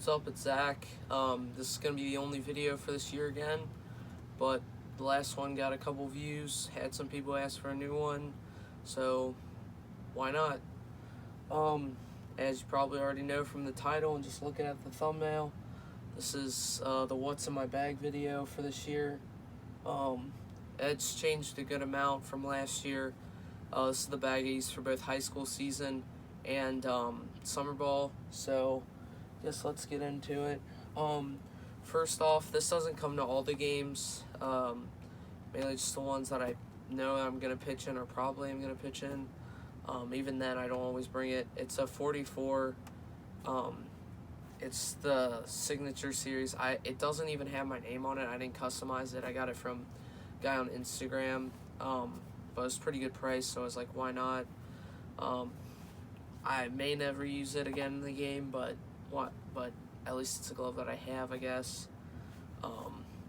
What's up, it's Zach. This is going to be the only video for this year again, but the last one got a couple views, had some people ask for a new one, so why not? As you probably already know from the title and just looking at the thumbnail, this is the What's in My Bag video for this year. It's changed a good amount from last year. This is the bag I used for both high school season and summer ball, so guess let's get into it. First off, this doesn't come to all the games, mainly just the ones that I know I'm going to pitch in or probably I'm going to pitch in. Even then, I don't always bring it. It's a 44. It's the signature series. It doesn't even have my name on it. I didn't customize it. I got it from a guy on Instagram, but it was a pretty good price, so I was like, why not? I may never use it again in the game, but at least it's a glove that I have, I guess.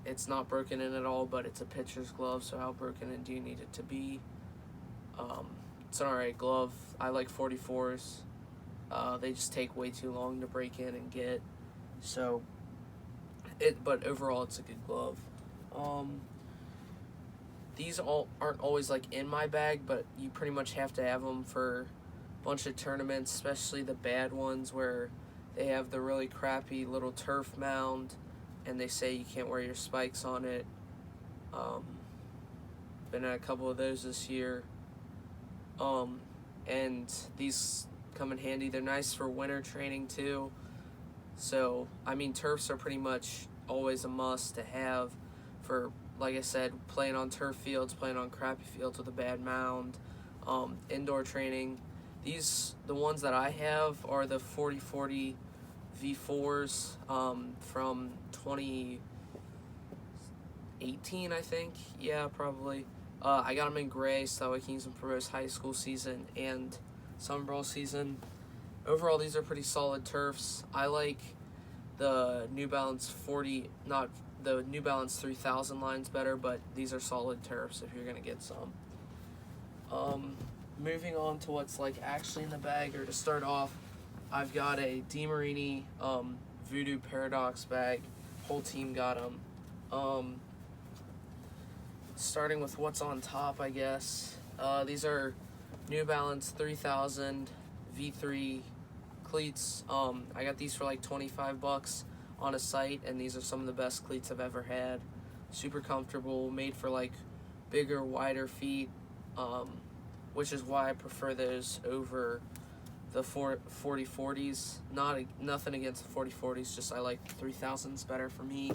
It's not broken in at all, but it's a pitcher's glove, so how broken in do you need it to be? It's an alright glove. I like 44s. They just take way too long to break in and get, but overall it's a good glove. These aren't always like in my bag, but you pretty much have to have them for a bunch of tournaments, especially the bad ones where they have the really crappy little turf mound and they say you can't wear your spikes on it. Been at a couple of those this year. And these come in handy. They're nice for winter training too. So, I mean, turfs are pretty much always a must to have for, like I said, playing on turf fields, playing on crappy fields with a bad mound, indoor training. The ones that I have are the 40-40 V4s from 2018, I think. Yeah, probably. I got them in gray, so I can use them for both high school season and summer ball season. Overall, these are pretty solid turfs. I like the New Balance not the New Balance 3000 lines better, but these are solid turfs if you're gonna get some. Moving on to what's like actually in the bag, or to start off, I've got a DeMarini Voodoo Paradox bag. Whole team got them. Starting with what's on top, I guess. These are New Balance 3000 V3 cleats. I got these for like 25 bucks on a site, and these are some of the best cleats I've ever had. Super comfortable, made for like bigger, wider feet, which is why I prefer those over the 40-40s. Nothing against the 40-40s, just I like 3000s better for me.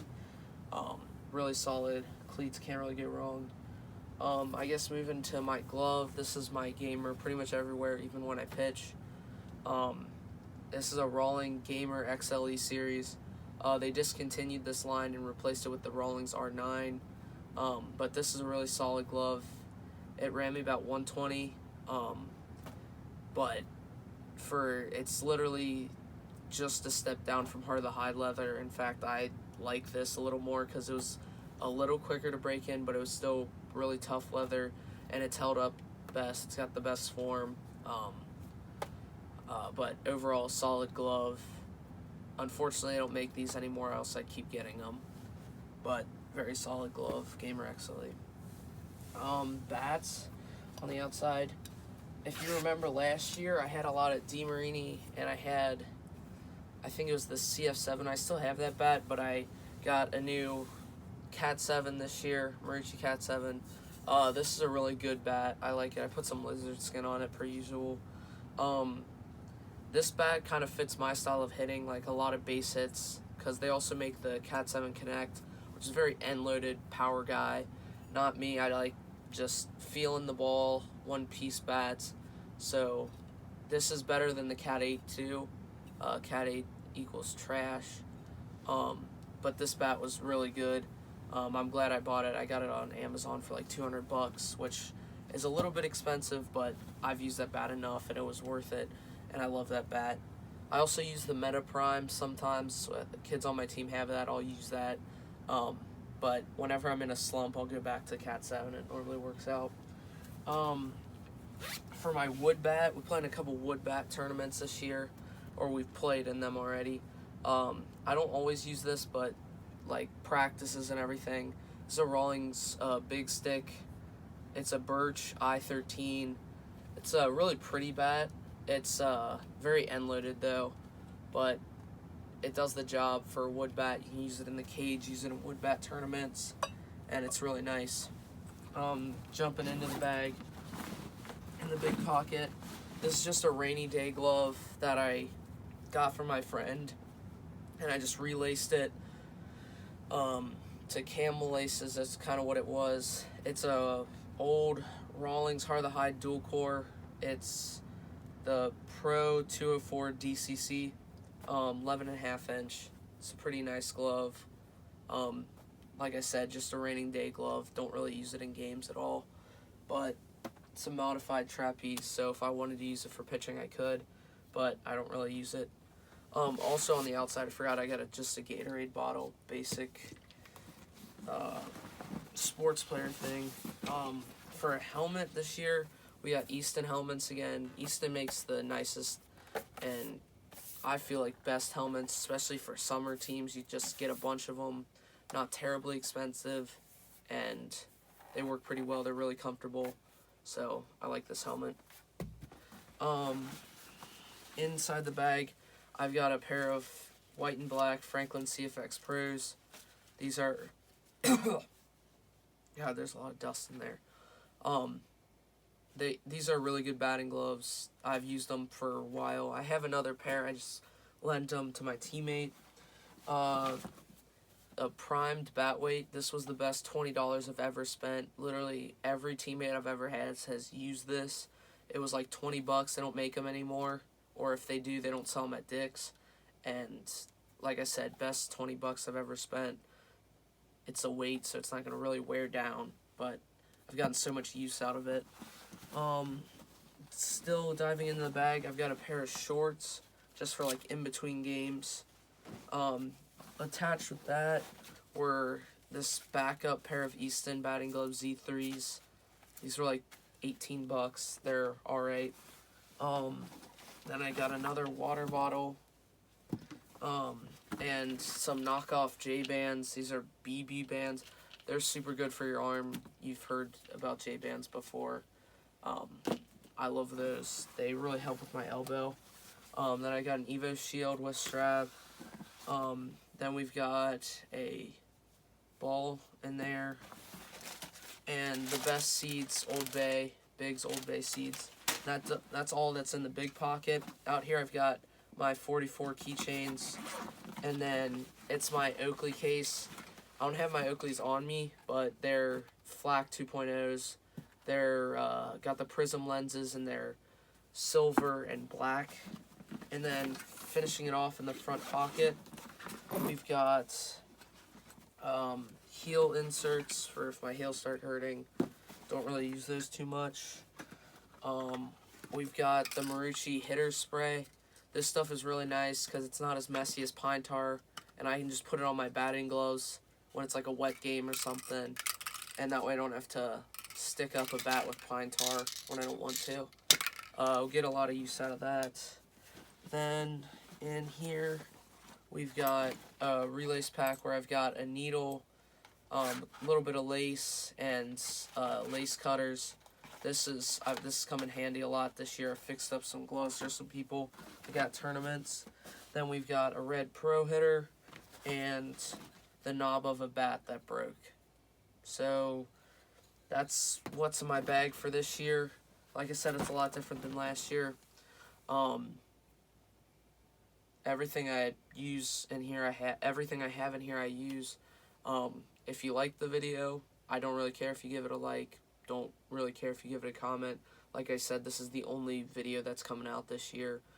Really solid cleats, can't really get wrong. I guess moving to my glove, this is my Gamer pretty much everywhere, even when I pitch. This is a Rawlings Gamer XLE series. They discontinued this line and replaced it with the Rawlings R9, but this is a really solid glove. It ran me about 120, but it's literally just a step down from Heart of the Hide leather. In fact, I like this a little more because it was a little quicker to break in, but it was still really tough leather, and it's held up best. It's got the best form, but overall, solid glove. Unfortunately, I don't make these anymore, else I keep getting them, but very solid glove, Gamer XLE. Bats on the outside. If you remember last year, I had a lot of DeMarini, and I think it was the CF7. I still have that bat, but I got a new Cat 7 this year, Marucci Cat 7. This is a really good bat. I like it. I put some lizard skin on it per usual. This bat kind of fits my style of hitting, like a lot of base hits, because they also make the Cat 7 Connect, which is very end-loaded power guy. Not me. I like just feeling the ball, one-piece bats. So this is better than the Cat 8 too. Cat 8 equals trash. But this bat was really good. I'm glad I bought it. I got it on Amazon for like 200 bucks, which is a little bit expensive, but I've used that bat enough and it was worth it, and I love that bat. I also use the Meta Prime sometimes. So the kids on my team have that. I'll use that. But whenever I'm in a slump, I'll go back to Cat 7. It normally works out. For my wood bat, we played in a couple wood bat tournaments this year, or we've played in them already. I don't always use this, but like practices and everything. This is a Rawlings big stick. It's a Birch I-13. It's a really pretty bat. It's very end loaded though, but it does the job for a wood bat. You can use it in the cage, use it in wood bat tournaments, and it's really nice. Jumping into the bag in the big pocket. This is just a rainy day glove that I got from my friend, and I just relaced it to camel laces. That's kind of what it was. It's a old Rawlings Heart of the Hide dual core. It's the Pro 204 DCC, 11.5 inch. It's a pretty nice glove. Like I said, just a raining day glove. Don't really use it in games at all, but it's a modified trapeze, so if I wanted to use it for pitching, I could, but I don't really use it. Also on the outside, I forgot I got just a Gatorade bottle, basic sports player thing. For a helmet this year, we got Easton helmets again. Easton makes the nicest and I feel like best helmets, especially for summer teams. You just get a bunch of them, not terribly expensive, and they work pretty well. They're really comfortable, so I like this helmet. Inside the bag, I've got a pair of white and black Franklin CFX Pros. These are, yeah, there's a lot of dust in there. These are really good batting gloves. I've used them for a while. I have another pair. I just lent them to my teammate. A primed bat weight. This was the best $20 I've ever spent. Literally every teammate I've ever had has used this. It was like $20. They don't make them anymore, or if they do, they don't sell them at Dick's. And like I said, best $20 I've ever spent. It's a weight, so it's not gonna really wear down, but I've gotten so much use out of it. Still diving into the bag, I've got a pair of shorts just for like in between games. Attached with that were this backup pair of Easton batting gloves Z3s. These were like $18. They're alright. Then I got another water bottle. And some knockoff J-bands. These are BB bands. They're super good for your arm. You've heard about J-bands before. I love those. They really help with my elbow. Then I got an Evo Shield with strap. Then we've got a ball in there. And the best seeds, Old Bay, Big's Old Bay seeds. That's all that's in the big pocket. Out here I've got my 44 keychains. And then it's my Oakley case. I don't have my Oakleys on me, but they're Flak 2.0s. They're got the prism lenses and they're silver and black. And then finishing it off in the front pocket, we've got heel inserts for if my heels start hurting. Don't really use those too much. We've got the Marucci hitter spray. This stuff is really nice because it's not as messy as pine tar, and I can just put it on my batting gloves when it's like a wet game or something, and that way I don't have to stick up a bat with pine tar when I don't want to. We'll get a lot of use out of that. Then in here we've got a relace pack where I've got a needle, a little bit of lace, and lace cutters. This has come in handy a lot this year. I fixed up some gloves for some people that got tournaments. Then we've got a red pro hitter and the knob of a bat that broke. So that's what's in my bag for this year. Like I said, it's a lot different than last year. Everything I use in here, everything I have in here I use. If you like the video, I don't really care if you give it a like. Don't really care if you give it a comment. Like I said, this is the only video that's coming out this year.